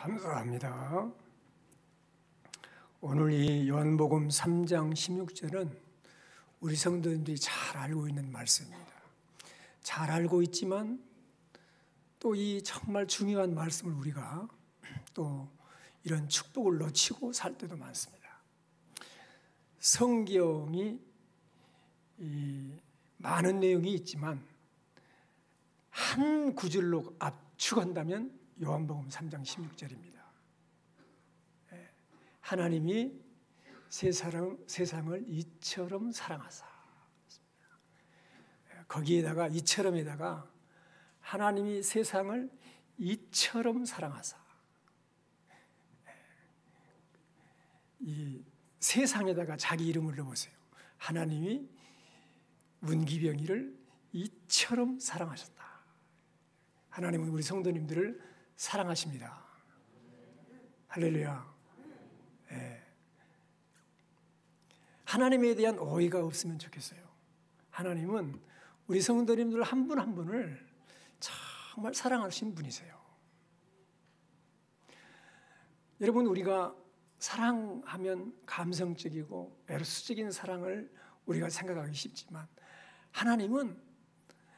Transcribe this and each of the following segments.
감사합니다. 오늘 이 요한복음 3장 16절은 우리 성도님들이 잘 알고 있는 말씀입니다. 잘 알고 있지만 또 이 정말 중요한 말씀을 우리가 또 이런 축복을 놓치고 살 때도 많습니다. 성경이 많은 내용이 있지만 한 구절로 압축한다면 요한복음 3장 16절입니다. 하나님이 세상을 이처럼 사랑하사. 거기에다가 이처럼에다가 하나님이 세상을 이처럼 사랑하사. 이 세상에다가 자기 이름을 넣어보세요. 하나님이 문기병이를 이처럼 사랑하셨다. 하나님은 우리 성도님들을 사랑하십니다. 할렐루야. 네. 하나님에 대한 오해가 없으면 좋겠어요. 하나님은 우리 성도님들 한 분 한 분을 정말 사랑하시는 분이세요. 여러분, 우리가 사랑하면 감성적이고 에로스적인 사랑을 우리가 생각하기 쉽지만 하나님은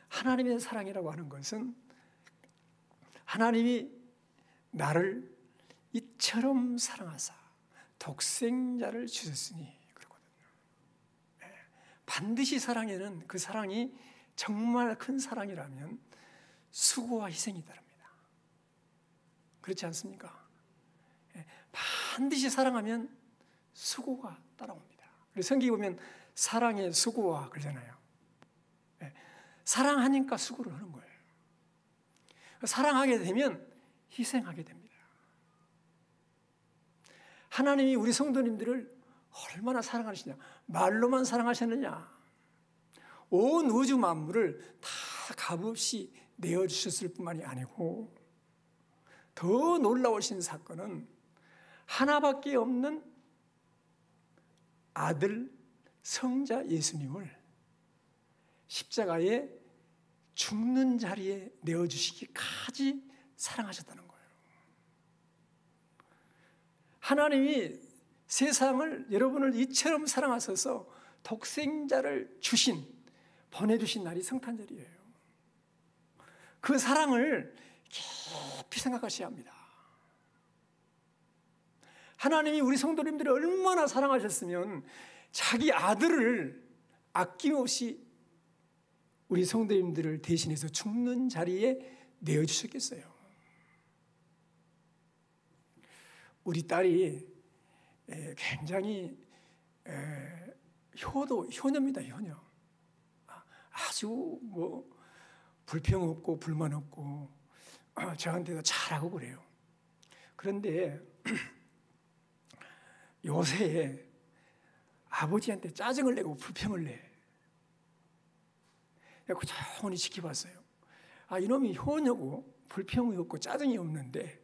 하나님의 사랑이라고 하는 것은 하나님이 나를 이처럼 사랑하사 독생자를 주셨으니 그러거든요. 반드시 사랑에는 그 사랑이 정말 큰 사랑이라면 수고와 희생이 따릅니다. 그렇지 않습니까? 반드시 사랑하면 수고가 따라옵니다. 그래서 성경에 보면 사랑의 수고와 그러잖아요. 사랑하니까 수고를 하는 거예요. 사랑하게 되면 희생하게 됩니다. 하나님이 우리 성도님들을 얼마나 사랑하시냐. 말로만 사랑하셨느냐. 온 우주 만물을 다 값없이 내어주셨을 뿐만이 아니고 더 놀라우신 사건은 하나밖에 없는 아들 성자 예수님을 십자가에 죽는 자리에 내어주시기까지 사랑하셨다는 거예요. 하나님이 세상을 여러분을 이처럼 사랑하셔서 독생자를 보내주신 날이 성탄절이에요. 그 사랑을 깊이 생각하셔야 합니다. 하나님이 우리 성도님들을 얼마나 사랑하셨으면 자기 아들을 아낌없이 우리 성도님들을 대신해서 죽는 자리에 내어주셨겠어요. 우리 딸이 굉장히 효녀입니다. 효녀. 아주 불평 없고 불만 없고 저한테도 잘하고 그래요. 그런데 요새 아버지한테 짜증을 내고 불평을 내. 그래서 조용히 지켜봤어요. 이놈이 효녀고 불평이 없고 짜증이 없는데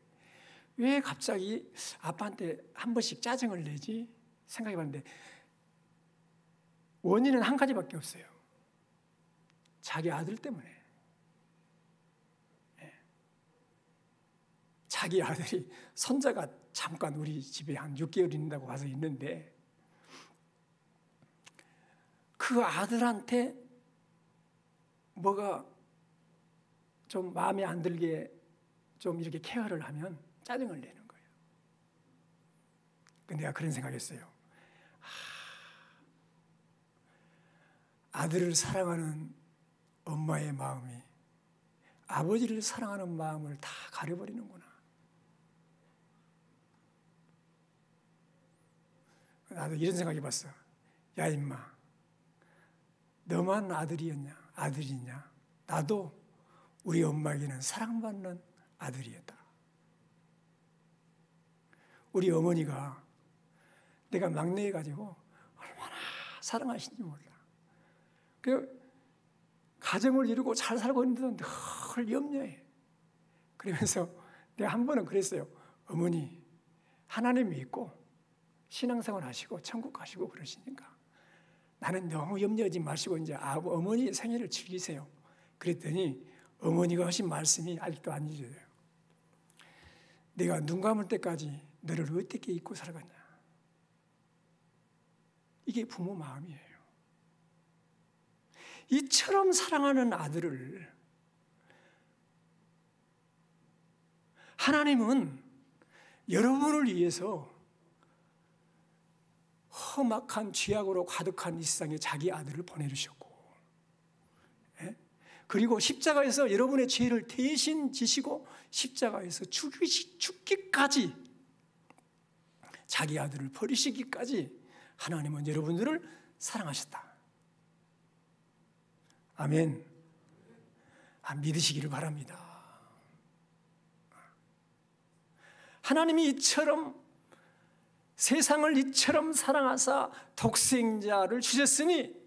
왜 갑자기 아빠한테 한 번씩 짜증을 내지? 생각해봤는데 원인은 한 가지밖에 없어요. 자기 아들 때문에. 자기 아들이 손자가 잠깐 우리 집에 한 6개월 있는다고 와서 있는데 그 아들한테 뭐가 좀 마음에 안 들게 좀 이렇게 케어를 하면 짜증을 내는 거예요. 근데 내가 그런 생각했어요. 아들을 사랑하는 엄마의 마음이 아버지를 사랑하는 마음을 다 가려버리는구나. 나도 이런 생각해 봤어. 야 임마, 너만 아들이었냐? 아들이냐? 나도 우리 엄마에게는 사랑받는 아들이었다. 우리 어머니가 내가 막내여가지고 얼마나 사랑하시는지 몰라. 그 가정을 이루고 잘 살고 있는데도 늘 염려해. 그러면서 내가 한 번은 그랬어요. 어머니, 하나님 믿고 신앙생활 하시고 천국 가시고 그러시니까 나는 너무 염려하지 마시고 이제 어머니 생일을 즐기세요. 그랬더니 어머니가 하신 말씀이 아직도 안 잊어져요. 내가 눈 감을 때까지 너를 어떻게 잊고 살아갔냐. 이게 부모 마음이에요. 이처럼 사랑하는 아들을 하나님은 여러분을 위해서 험악한 죄악으로 가득한 이 세상에 자기 아들을 보내주셨고, 그리고 십자가에서 여러분의 죄를 대신 지시고 십자가에서 죽기까지, 자기 아들을 버리시기까지 하나님은 여러분들을 사랑하셨다. 아멘. 믿으시기를 바랍니다. 하나님이 이처럼 세상을 이처럼 사랑하사 독생자를 주셨으니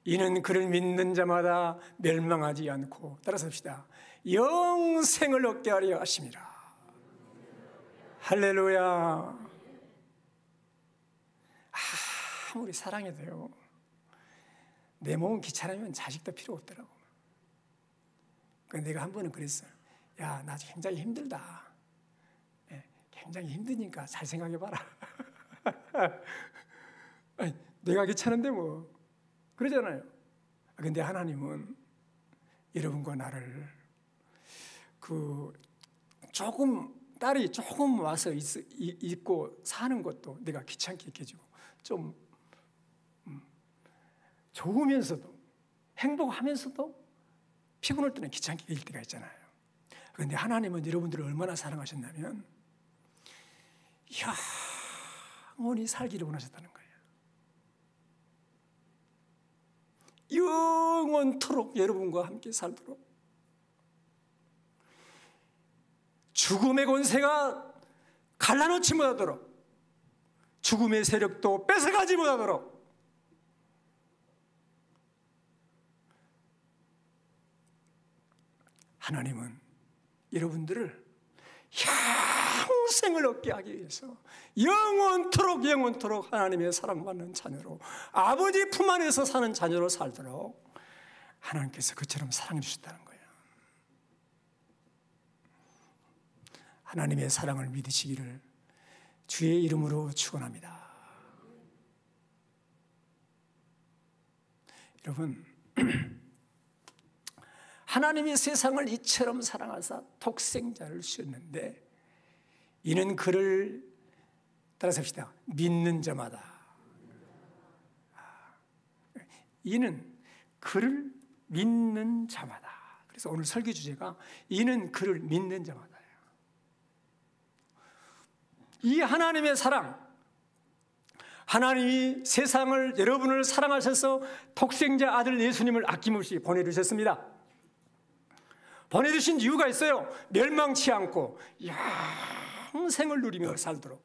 이는 그를 믿는 자마다 멸망하지 않고, 따라서 합시다, 영생을 얻게 하려 하심이라. 할렐루야. 아무리 사랑해도요, 내 몸은 귀찮으면 자식도 필요 없더라고. 그래서 내가 한 번은 그랬어요. 야, 나 굉장히 힘들다. 굉장히 힘드니까 잘 생각해봐라. 아니, 내가 귀찮은데 뭐 그러잖아요. 근데 하나님은 여러분과 나를 조금, 딸이 조금 와서 있고 사는 것도 내가 귀찮게 이렇게 해주고, 좀 좋으면서도 행복하면서도 피곤할 때는 귀찮게 일 때가 있잖아요. 그런데 하나님은 여러분들을 얼마나 사랑하셨냐면 영원히 살기를 원하셨다는 거예요. 영원토록 여러분과 함께 살도록, 죽음의 권세가 갈라놓지 못하도록, 죽음의 세력도 뺏어가지 못하도록 하나님은 여러분들을 영생을 얻게 하기 위해서 영원토록 하나님의 사랑받는 자녀로, 아버지 품 안에서 사는 자녀로 살도록 하나님께서 그처럼 사랑해 주셨다는 거예요. 하나님의 사랑을 믿으시기를 주의 이름으로 축원합니다. 여러분, 하나님이 세상을 이처럼 사랑하사 독생자를 주셨는데 이는 그를, 따라서 합시다, 믿는 자마다, 이는 그를 믿는 자마다. 그래서 오늘 설교 주제가 이는 그를 믿는 자마다예요. 이 하나님의 사랑, 하나님이 세상을, 여러분을 사랑하셔서 독생자 아들 예수님을 아낌없이 보내주셨습니다. 보내주신 이유가 있어요. 멸망치 않고 영생을 누리며 살도록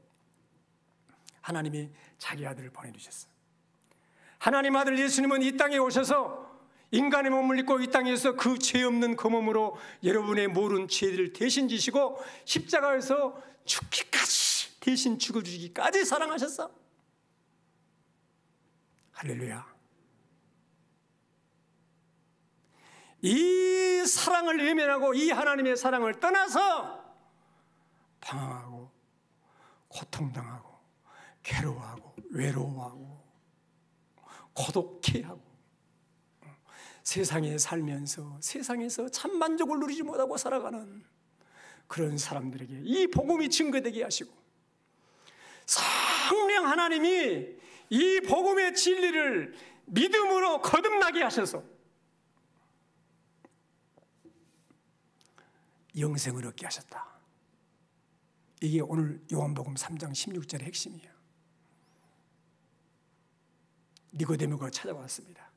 하나님이 자기 아들을 보내주셨어요. 하나님 아들 예수님은 이 땅에 오셔서 인간의 몸을 입고 이 땅에서 그 죄 없는 그 몸으로 여러분의 모든 죄를 대신 지시고 십자가에서 죽기까지, 대신 죽어주기까지 사랑하셨어. 할렐루야. 이 사랑을 외면하고 이 하나님의 사랑을 떠나서 방황하고 고통당하고 괴로워하고 외로워하고 고독해하고 세상에 살면서 세상에서 참 만족을 누리지 못하고 살아가는 그런 사람들에게 이 복음이 증거되게 하시고, 성령 하나님이 이 복음의 진리를 믿음으로 거듭나게 하셔서 영생을 얻게 하셨다. 이게 오늘 요한복음 3장 16절의 핵심이에요. 니고데모가 찾아왔습니다.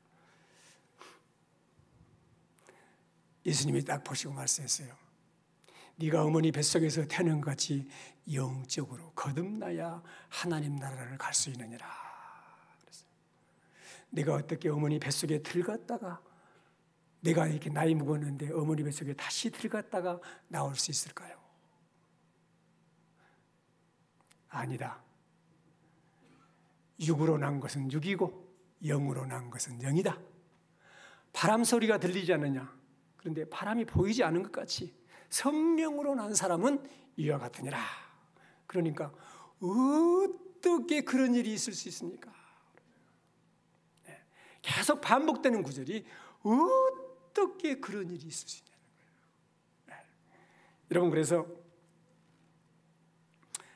예수님이 딱 보시고 말씀했어요. 네가 어머니 뱃속에서 태어난 것 같이 영적으로 거듭나야 하나님 나라를 갈 수 있느니라. 그랬어요. 내가 어떻게 어머니 뱃속에 들어갔다가, 내가 이렇게 나이 먹었는데 어머니 뱃속에 다시 들어갔다가 나올 수 있을까요? 아니다. 육으로 난 것은 육이고 영으로 난 것은 영이다. 바람 소리가 들리지 않느냐? 그런데 바람이 보이지 않은 것 같이 성령으로 난 사람은 이와 같으니라. 그러니까 어떻게 그런 일이 있을 수 있습니까? 계속 반복되는 구절이 어떻게 그런 일이 있을 수 있냐는 거예요. 여러분, 그래서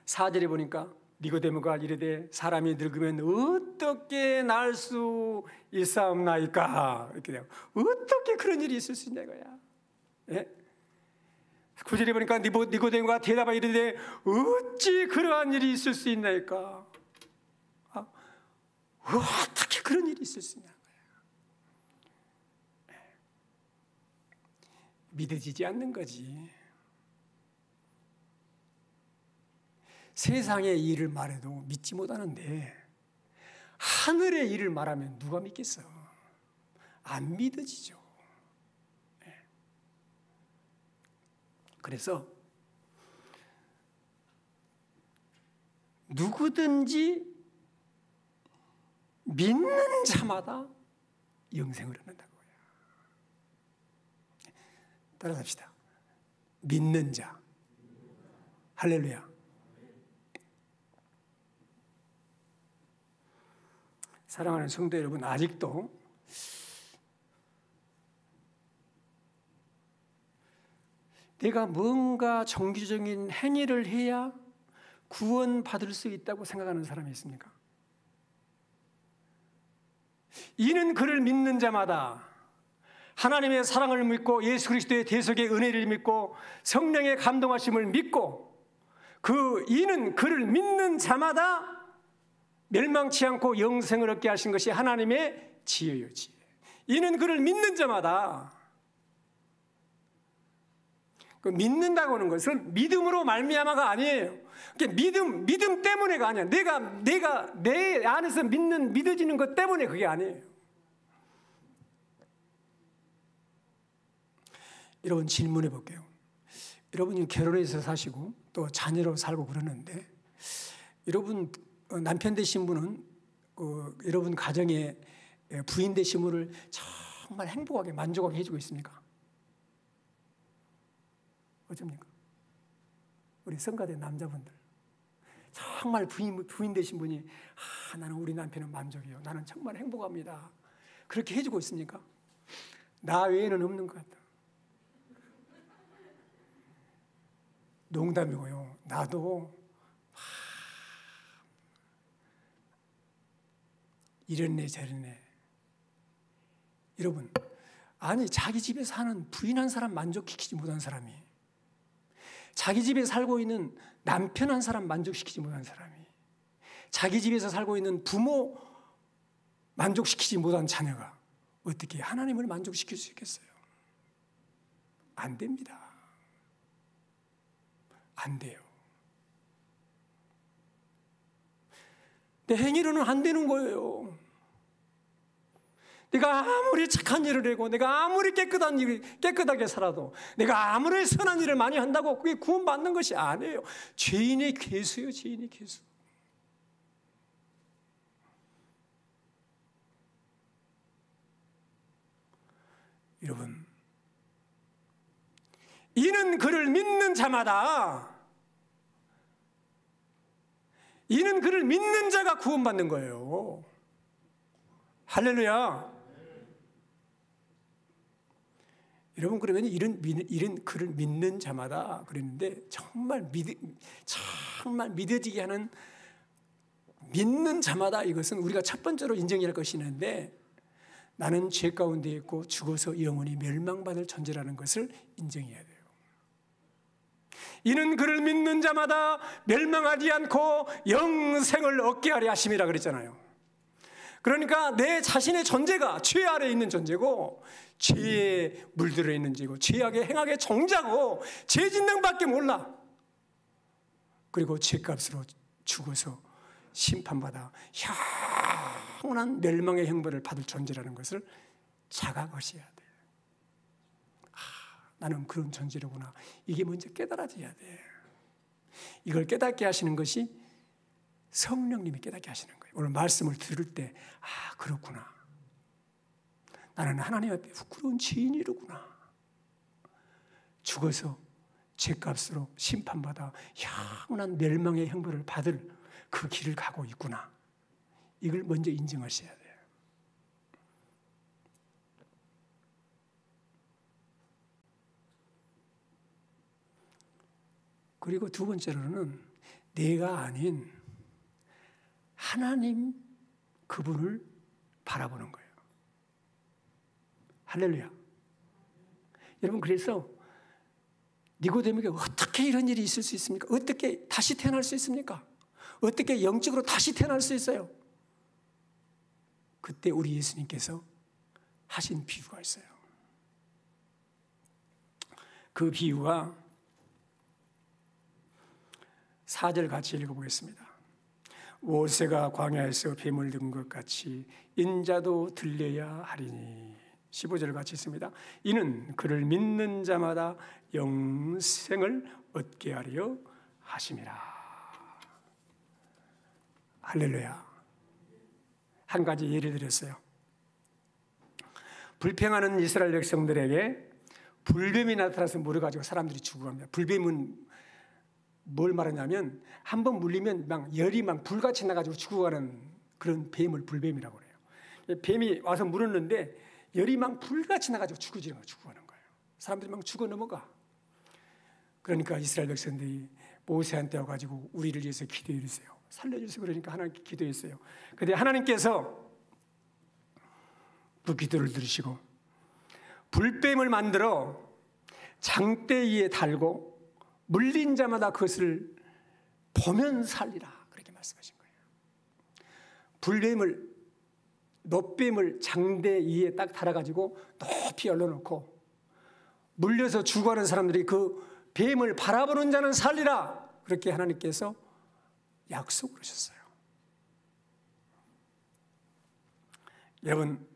4절에 보니까 니고데모가 이르되 사람이 늙으면 어떻게 날 수 있사옵나이까? 이렇게 돼요. 어떻게 그런 일이 있을 수 있냐 이거야. 예? 9절에 보니까 니고데모가 대답하여 이르되 어찌 그러한 일이 있을 수 있나이까? 어떻게 그런 일이 있을 수 있냐 거야. 믿어지지 않는 거지. 세상의 일을 말해도 믿지 못하는데 하늘의 일을 말하면 누가 믿겠어? 안 믿어지죠. 그래서 누구든지 믿는 자마다 영생을 얻는다고요. 따라합시다. 믿는 자. 할렐루야. 사랑하는 성도 여러분, 아직도 내가 뭔가 정규적인 행위를 해야 구원받을 수 있다고 생각하는 사람이 있습니까? 이는 그를 믿는 자마다 하나님의 사랑을 믿고 예수 그리스도의 대속의 은혜를 믿고 성령의 감동하심을 믿고 이는 그를 믿는 자마다 멸망치 않고 영생을 얻게 하신 것이 하나님의 지혜요, 지혜. 이는 그를 믿는 자마다. 그 믿는다고 하는 것은 믿음으로 말미암아가 아니에요. 믿음 때문에가 아니야. 내가 내 안에서 믿어지는 것 때문에 그게 아니에요. 여러분, 질문해 볼게요. 여러분이 결혼해서 사시고 또 자녀로 살고 그러는데 여러분 남편 되신 분은 여러분 가정의 부인 되신 분을 정말 행복하게 만족하게 해주고 있습니까? 어쩝니까? 우리 성가대 남자분들 정말 부인 되신 분이 나는 우리 남편은 만족이에요. 나는 정말 행복합니다. 그렇게 해주고 있습니까? 나 외에는 없는 것 같다. 농담이고요. 나도 이랬네 저랬네. 여러분, 아니 자기 집에 사는 부인 한 사람 만족시키지 못한 사람이, 자기 집에 살고 있는 남편 한 사람 만족시키지 못한 사람이, 자기 집에서 살고 있는 부모 만족시키지 못한 자녀가 어떻게 하나님을 만족시킬 수 있겠어요? 안 됩니다. 안 돼요. 내 행위로는 안 되는 거예요. 내가 아무리 착한 일을 하고 내가 아무리 깨끗하게 살아도 내가 아무리 선한 일을 많이 한다고 그게 구원받는 것이 아니에요. 죄인의 괴수예요. 죄인의 괴수. 여러분, 이는 그를 믿는 자마다, 이는 그를 믿는 자가 구원받는 거예요. 할렐루야. 여러분, 그러면 이런 그를 믿는 자마다 그랬는데 정말 믿어지게 하는 믿는 자마다, 이것은 우리가 첫 번째로 인정해야 할 것이 있는데, 나는 죄 가운데 있고 죽어서 영원히 멸망받을 존재라는 것을 인정해야 돼요. 이는 그를 믿는 자마다 멸망하지 않고 영생을 얻게 하려 하심이라 그랬잖아요. 그러니까 내 자신의 존재가 죄 아래에 있는 존재고 죄에 물들어 있는 죄고 죄악의 행악의 종자고 죄 짓는 밖에 몰라. 그리고 죄값으로 죽어서 심판받아 영원한 멸망의 형벌을 받을 존재라는 것을 자각하셔야 돼. 나는 그런 존재로구나. 이게 먼저 깨달아져야 돼. 이걸 깨닫게 하시는 것이 성령님이 깨닫게 하시는 거예요. 오늘 말씀을 들을 때 그렇구나. 나는 하나님 앞에 부끄러운 죄인이로구나. 죽어서 죄값으로 심판받아 영원한 멸망의 형벌을 받을 그 길을 가고 있구나. 이걸 먼저 인정하셔야 돼요. 그리고 두 번째로는 내가 아닌 하나님 그분을 바라보는 거예요. 할렐루야. 여러분, 그래서 니고데모에게 어떻게 이런 일이 있을 수 있습니까? 어떻게 다시 태어날 수 있습니까? 어떻게 영적으로 다시 태어날 수 있어요? 그때 우리 예수님께서 하신 비유가 있어요. 그 비유가 4절 같이 읽어보겠습니다. 모세가 광야에서 뱀을 든 것 같이 인자도 들려야 하리니. 15절 같이 있습니다. 이는 그를 믿는 자마다 영생을 얻게 하려 하심이라. 할렐루야. 한 가지 예를 들었어요. 불평하는 이스라엘 백성들에게 불뱀이 나타나서 물어가지고 사람들이 죽어갑니다. 불뱀은 뭘 말하냐면 한 번 물리면 막 열이 막 불같이 나가지고 죽어가는 그런 뱀을 불뱀이라고 그래요. 뱀이 와서 물었는데 열이 막 불같이 나가지고 죽어가는 거예요. 사람들이 막 죽어 넘어가. 그러니까 이스라엘 백성들이 모세한테 와가지고 우리를 위해서 기도해 주세요. 살려주세요. 그러니까 하나님께 기도했어요. 그런데 하나님께서 그 기도를 들으시고 불뱀을 만들어 장대 위에 달고 물린 자마다 그것을 보면 살리라. 그렇게 말씀하신 거예요. 불뱀을, 놋뱀을 장대 위에 딱 달아가지고 높이 올려놓고 물려서 죽어가는 사람들이 그 뱀을 바라보는 자는 살리라. 그렇게 하나님께서 약속을 하셨어요. 여러분,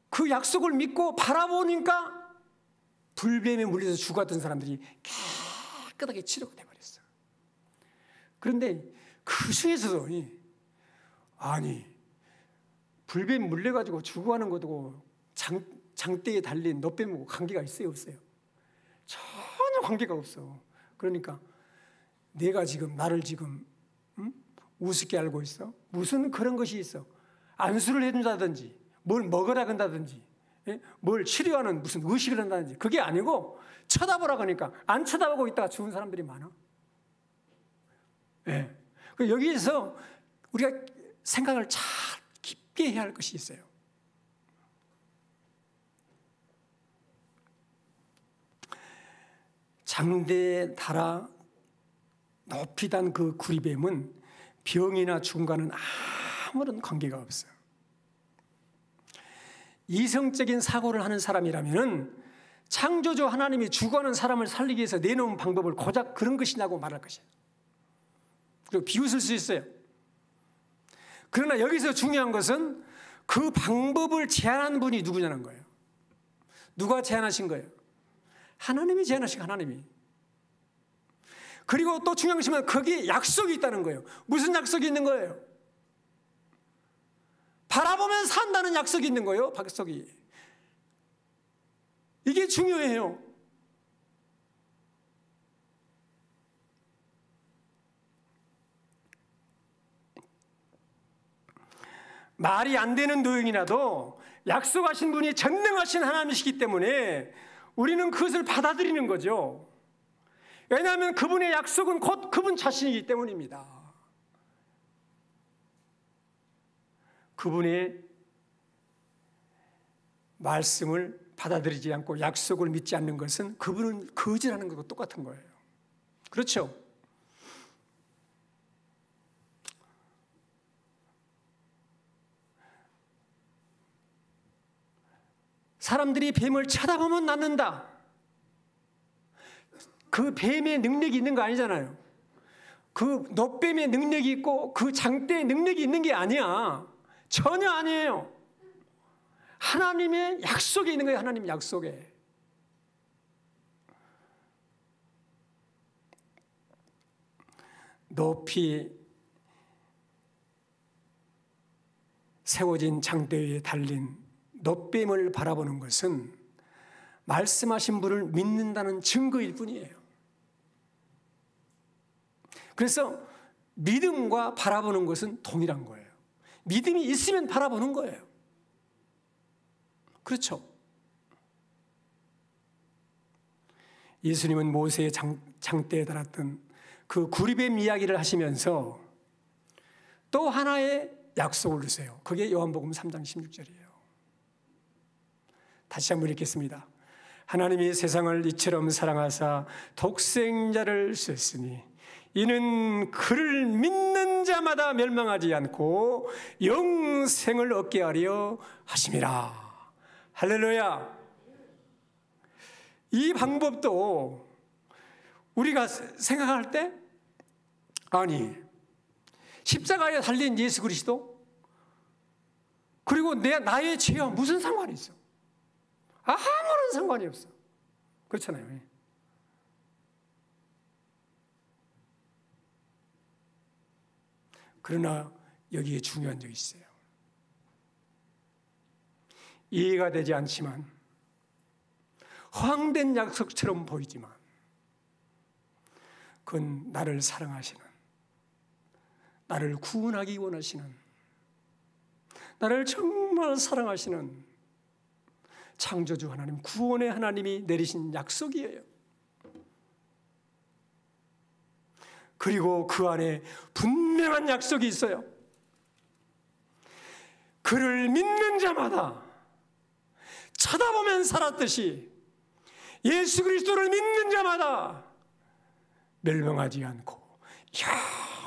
그 약속을 믿고 바라보니까 불뱀에 물려서 죽었던 사람들이 깨끗하게 치료가 돼버렸어요. 그런데 그 중에서도 아니 불뱀 물려가지고 죽어가는 것도 장대에 달린 놋뱀하고 관계가 있어요, 없어요? 전혀 관계가 없어. 그러니까 내가 지금 나를 지금 우습게 알고 있어? 무슨 그런 것이 있어? 안수를 해준다든지 뭘 먹으라 한다든지 뭘 치료하는 무슨 의식을 한다든지 그게 아니고 쳐다보라 그러니까 안 쳐다보고 있다가 죽은 사람들이 많아. 네. 여기에서 우리가 생각을 잘 깊게 해야 할 것이 있어요. 장대에 달아 높이 단 그 구리뱀은 병이나 죽음과는 아무런 관계가 없어요. 이성적인 사고를 하는 사람이라면 창조주 하나님이 죽어가는 사람을 살리기 위해서 내놓은 방법을 고작 그런 것이냐고 말할 것이에요. 그리고 비웃을 수 있어요. 그러나 여기서 중요한 것은 그 방법을 제안한 분이 누구냐는 거예요. 누가 제안하신 거예요? 하나님이 제안하신 하나님이. 그리고 또 중요한 것이면 거기에 약속이 있다는 거예요. 무슨 약속이 있는 거예요? 바라보면 산다는 약속이 있는 거예요. 약속이. 이게 중요해요. 말이 안 되는 노용이라도 약속하신 분이 전능하신 하나님이시기 때문에 우리는 그것을 받아들이는 거죠. 왜냐하면 그분의 약속은 곧 그분 자신이기 때문입니다. 그분의 말씀을 받아들이지 않고 약속을 믿지 않는 것은 그분은 거짓하는 것과 똑같은 거예요. 그렇죠? 사람들이 뱀을 쳐다보면 낫는다. 그 뱀의 능력이 있는 거 아니잖아요. 그 놋뱀의 능력이 있고 그 장대의 능력이 있는 게 아니야. 전혀 아니에요. 하나님의 약속에 있는 거예요. 하나님 약속에. 높이 세워진 장대 위에 달린 놋뱀을 바라보는 것은 말씀하신 분을 믿는다는 증거일 뿐이에요. 그래서 믿음과 바라보는 것은 동일한 거예요. 믿음이 있으면 바라보는 거예요. 그렇죠? 예수님은 모세의 장대에 달았던 그 구리뱀 이야기를 하시면서 또 하나의 약속을 주세요. 그게 요한복음 3장 16절이에요. 다시 한번 읽겠습니다. 하나님이 세상을 이처럼 사랑하사 독생자를 주셨으니 이는 그를 믿는 자마다 멸망하지 않고 영생을 얻게 하려 하심이라. 할렐루야. 이 방법도 우리가 생각할 때, 아니, 십자가에 달린 예수 그리스도, 그리고 나의 죄와 무슨 상관이 있어? 아무런 상관이 없어. 그렇잖아요. 그러나 여기에 중요한 적이 있어요. 이해가 되지 않지만, 허황된 약속처럼 보이지만, 그건 나를 사랑하시는, 나를 구원하기 원하시는, 나를 정말 사랑하시는 창조주 하나님, 구원의 하나님이 내리신 약속이에요. 그리고 그 안에 분명한 약속이 있어요. 그를 믿는 자마다 쳐다보면 살았듯이 예수 그리스도를 믿는 자마다 멸망하지 않고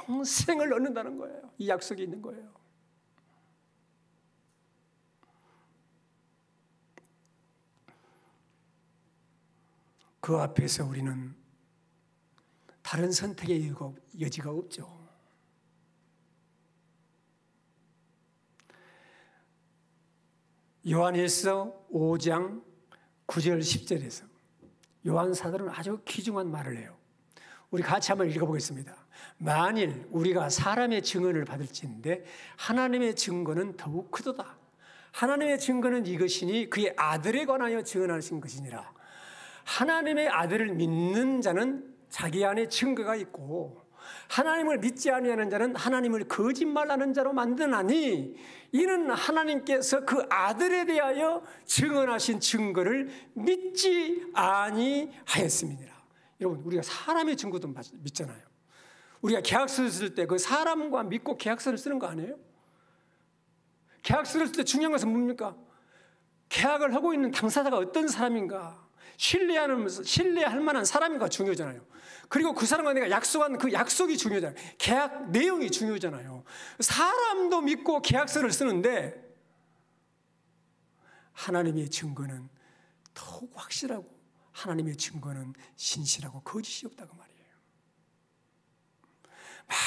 영생을 얻는다는 거예요. 이 약속이 있는 거예요. 그 앞에서 우리는 다른 선택의 여지가 없죠. 요한일서 5장 9절 10절에서 요한 사도는 아주 귀중한 말을 해요. 우리 같이 한번 읽어보겠습니다. 만일 우리가 사람의 증언을 받을지인데 하나님의 증거는 더욱 크도다. 하나님의 증거는 이것이니 그의 아들에 관하여 증언하신 것이니라. 하나님의 아들을 믿는 자는 자기 안에 증거가 있고 하나님을 믿지 아니하는 자는 하나님을 거짓말하는 자로 만드나니 이는 하나님께서 그 아들에 대하여 증언하신 증거를 믿지 아니하였음이니라. 여러분, 우리가 사람의 증거도 믿잖아요. 우리가 계약서를 쓸 때 그 사람과 믿고 계약서를 쓰는 거 아니에요? 계약서를 쓸 때 중요한 것은 뭡니까? 계약을 하고 있는 당사자가 어떤 사람인가, 신뢰할 만한 사람인가 중요하잖아요. 그리고 그 사람과 내가 약속한 그 약속이 중요하잖아요. 계약 내용이 중요하잖아요. 사람도 믿고 계약서를 쓰는데 하나님의 증거는 더욱 확실하고 하나님의 증거는 신실하고 거짓이 없다고 말이에요.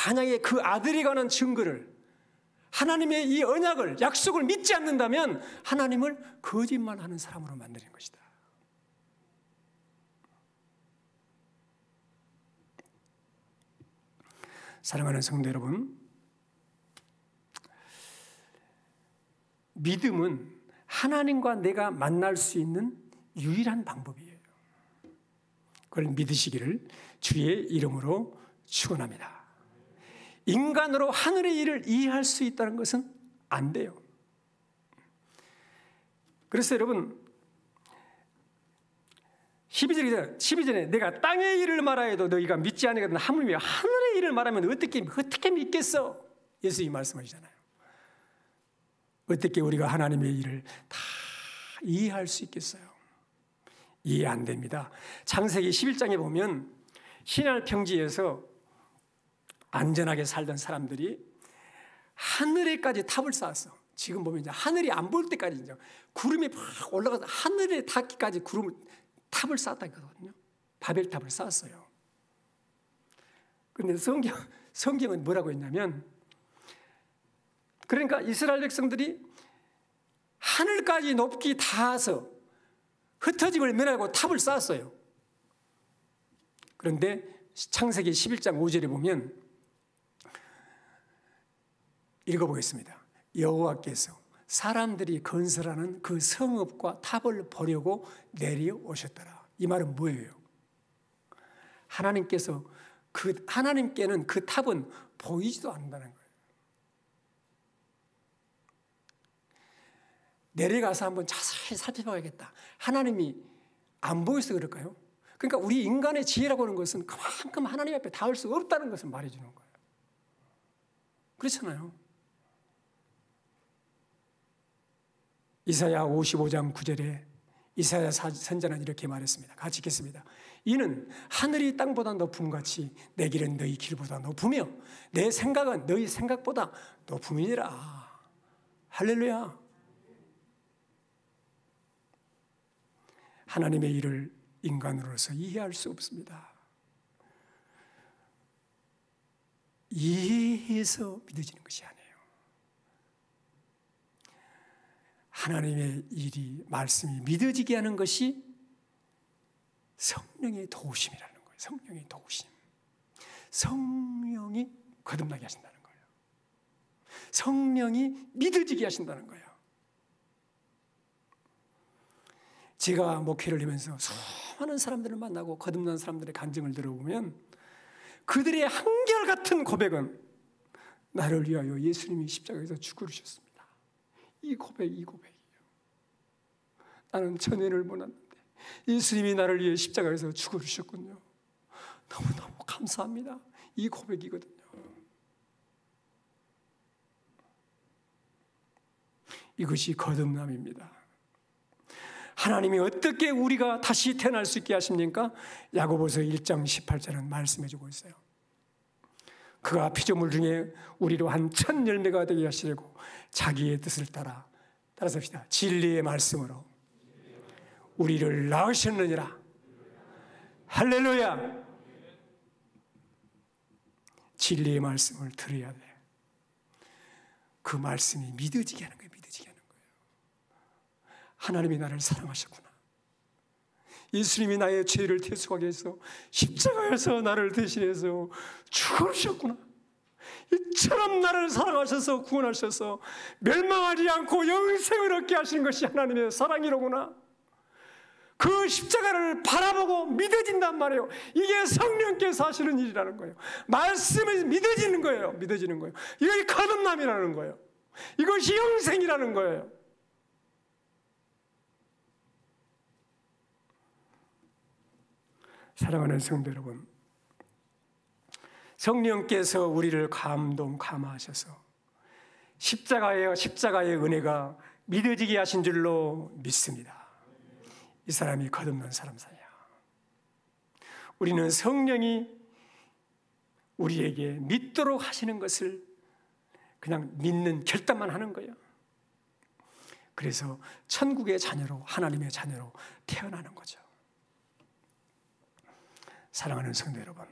만약에 그 아들에 관한 증거를, 하나님의 이 언약을, 약속을 믿지 않는다면 하나님을 거짓말하는 사람으로 만드는 것이다. 사랑하는 성도 여러분, 믿음은 하나님과 내가 만날 수 있는 유일한 방법이에요. 그걸 믿으시기를 주의 이름으로 축원합니다. 인간으로 하늘의 일을 이해할 수 있다는 것은 안 돼요. 그래서 여러분, 12절에 내가 땅의 일을 말하여도 너희가 믿지 아니거든 하물며 하늘의 일을 말하면 어떻게 믿겠어? 예수님이 말씀하시잖아요. 어떻게 우리가 하나님의 일을 다 이해할 수 있겠어요? 이해 안 됩니다. 창세기 11장에 보면 시날 평지에서 안전하게 살던 사람들이 하늘에까지 탑을 쌓았어. 지금 보면 이제 하늘이 안 보일 때까지 이제 구름이 막 올라가서 하늘에 닿기까지 탑을 쌓았다거든요. 바벨탑을 쌓았어요. 그런데 성경은 뭐라고 했냐면, 그러니까 이스라엘 백성들이 하늘까지 높이 닿아서 흩어짐을 면하고 탑을 쌓았어요. 그런데 창세기 11장 5절에 보면 읽어보겠습니다. 여호와께서 사람들이 건설하는 그 성읍과 탑을 보려고 내려오셨더라. 이 말은 뭐예요? 하나님께는 그 탑은 보이지도 않는다는 거예요. 내려가서 한번 자세히 살펴봐야겠다. 하나님이 안 보여서 그럴까요? 그러니까 우리 인간의 지혜라고 하는 것은 그만큼 하나님 앞에 닿을 수 없다는 것을 말해주는 거예요. 그렇잖아요. 이사야 55장 9절에 이사야 선지자는 이렇게 말했습니다. 같이 읽겠습니다. 이는 하늘이 땅보다 높음같이 내 길은 너희 길보다 높으며 내 생각은 너희 생각보다 높음이니라. 할렐루야. 하나님의 일을 인간으로서 이해할 수 없습니다. 이해해서 믿어지는 것이 아니에요. 하나님의 일이, 말씀이 믿어지게 하는 것이 성령의 도우심이라는 거예요. 성령의 도우심. 성령이 거듭나게 하신다는 거예요. 성령이 믿어지게 하신다는 거예요. 제가 목회를 하면서 수많은 사람들을 만나고 거듭난 사람들의 간증을 들어보면 그들의 한결같은 고백은 나를 위하여 예수님이 십자가에서 죽으셨습니다. 이 고백이에요. 나는 천연을 몰랐는데 예수님이 나를 위해 십자가에서 죽으셨군요. 너무너무 감사합니다. 이 고백이거든요. 이것이 거듭남입니다. 하나님이 어떻게 우리가 다시 태어날 수 있게 하십니까? 야고보서 1장 18절은 말씀해 주고 있어요. 그가 피조물 중에 우리로 한 첫 열매가 되게 하시려고 자기의 뜻을 따라서 합시다. 진리의 말씀으로 우리를 낳으셨느니라. 할렐루야. 진리의 말씀을 들어야 돼. 그 말씀이 믿어지게 하는 거예요. 하나님이 나를 사랑하셨구나. 예수님이 나의 죄를 대속하게 해서 십자가에서 나를 대신해서 죽으셨구나. 이처럼 나를 사랑하셔서 구원하셔서 멸망하지 않고 영생을 얻게 하시는 것이 하나님의 사랑이로구나. 그 십자가를 바라보고 믿어진단 말이에요. 이게 성령께서 하시는 일이라는 거예요. 말씀이 믿어지는 거예요. 믿어지는 거예요. 이것이 거듭남이라는 거예요. 이것이 영생이라는 거예요. 사랑하는 성도 여러분, 성령께서 우리를 감화하셔서 십자가의 은혜가 믿어지게 하신 줄로 믿습니다. 이 사람이 거듭난 사람이야. 우리는 성령이 우리에게 믿도록 하시는 것을 그냥 믿는 결단만 하는 거예요. 그래서 천국의 자녀로, 하나님의 자녀로 태어나는 거죠. 사랑하는 성도 여러분,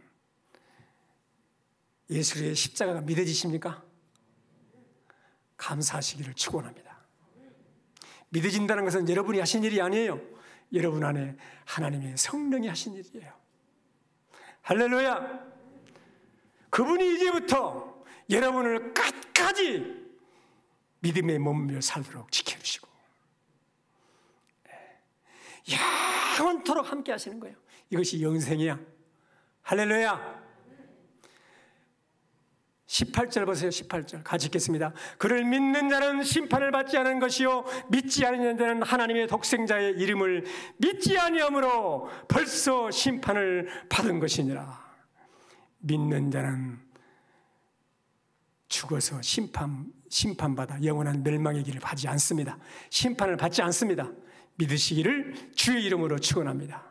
예수의 십자가가 믿어지십니까? 감사하시기를 축원합니다. 믿어진다는 것은 여러분이 하신 일이 아니에요. 여러분 안에 하나님의 성령이 하신 일이에요. 할렐루야. 그분이 이제부터 여러분을 끝까지 믿음의 몸을 살도록 지켜주시고 영원토록 함께 하시는 거예요. 이것이 영생이야. 할렐루야. 18절 보세요. 18절 같이 읽겠습니다. 그를 믿는 자는 심판을 받지 않은 것이요 믿지 아니하는 자는 하나님의 독생자의 이름을 믿지 아니함으로 벌써 심판을 받은 것이니라. 믿는 자는 죽어서 심판받아 영원한 멸망의 길을 가지 않습니다. 심판을 받지 않습니다. 믿으시기를 주의 이름으로 축원합니다.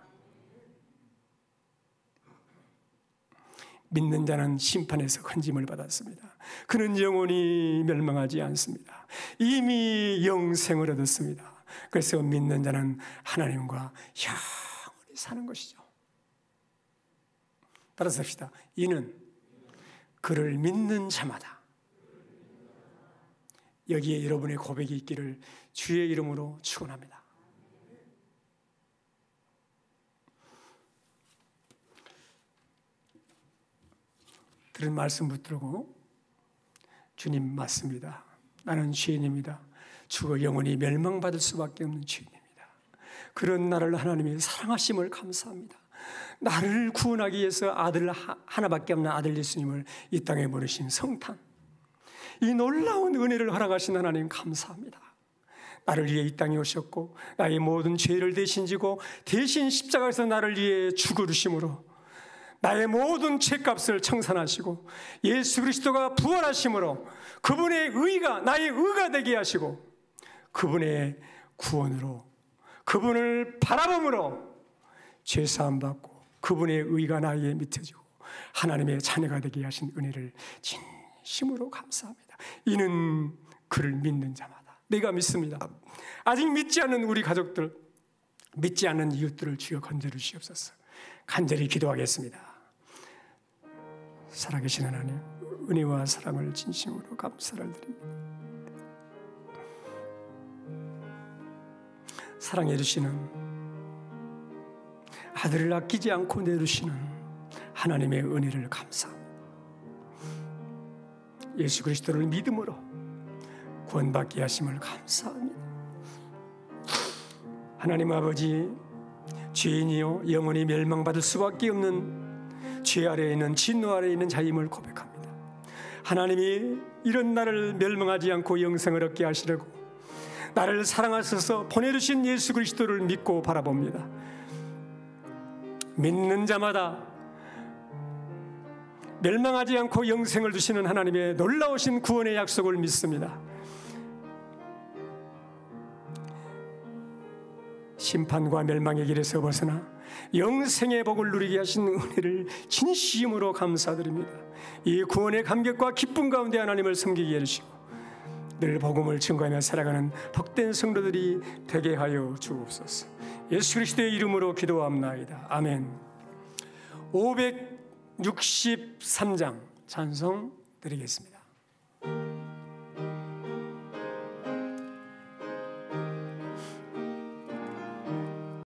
믿는 자는 심판에서 건짐을 받았습니다. 그는 영원히 멸망하지 않습니다. 이미 영생을 얻었습니다. 그래서 믿는 자는 하나님과 영원히 사는 것이죠. 따라서 합시다. 이는 그를 믿는 자마다. 여기에 여러분의 고백이 있기를 주의 이름으로 축원합니다. 들은 말씀 붙들고 주님 맞습니다. 나는 죄인입니다. 죽어 영원히 멸망받을 수밖에 없는 죄인입니다. 그런 나를 하나님이 사랑하심을 감사합니다. 나를 구원하기 위해서 아들 하나밖에 없는 아들 예수님을 이 땅에 보내신 성탄, 이 놀라운 은혜를 허락하신 하나님 감사합니다. 나를 위해 이 땅에 오셨고 나의 모든 죄를 대신 지고 대신 십자가에서 나를 위해 죽으심으로 나의 모든 죄값을 청산하시고 예수 그리스도가 부활하심으로 그분의 의가 나의 의가 되게 하시고 그분의 구원으로 그분을 바라봄으로 죄사함 받고 그분의 의가 나에게 믿혀지고 하나님의 자녀가 되게 하신 은혜를 진심으로 감사합니다. 이는 그를 믿는 자마다. 내가 믿습니다. 아직 믿지 않는 우리 가족들, 믿지 않는 이웃들을 주여 건져 주시옵소서. 간절히 기도하겠습니다. 살아계신 하나님, 은혜와 사랑을 진심으로 감사를 드립니다. 사랑해 주시는, 아들을 아끼지 않고 내주시는 하나님의 은혜를 감사합니다. 예수 그리스도를 믿음으로 구원받게 하심을 감사합니다. 하나님 아버지, 죄인이요 영원히 멸망받을 수밖에 없는 죄 아래에 있는 진노 아래에 있는 자임을 고백합니다. 하나님이 이런 나를 멸망하지 않고 영생을 얻게 하시려고 나를 사랑하셔서 보내주신 예수 그리스도를 믿고 바라봅니다. 믿는 자마다 멸망하지 않고 영생을 주시는 하나님의 놀라우신 구원의 약속을 믿습니다. 심판과 멸망의 길에서 벗어나 영생의 복을 누리게 하신 은혜를 진심으로 감사드립니다. 이 구원의 감격과 기쁨 가운데 하나님을 섬기게 해주시고 늘 복음을 증거하며 살아가는 복된 성도들이 되게 하여 주옵소서. 예수 그리스도의 이름으로 기도합나이다. 아멘. 563장 찬송 드리겠습니다.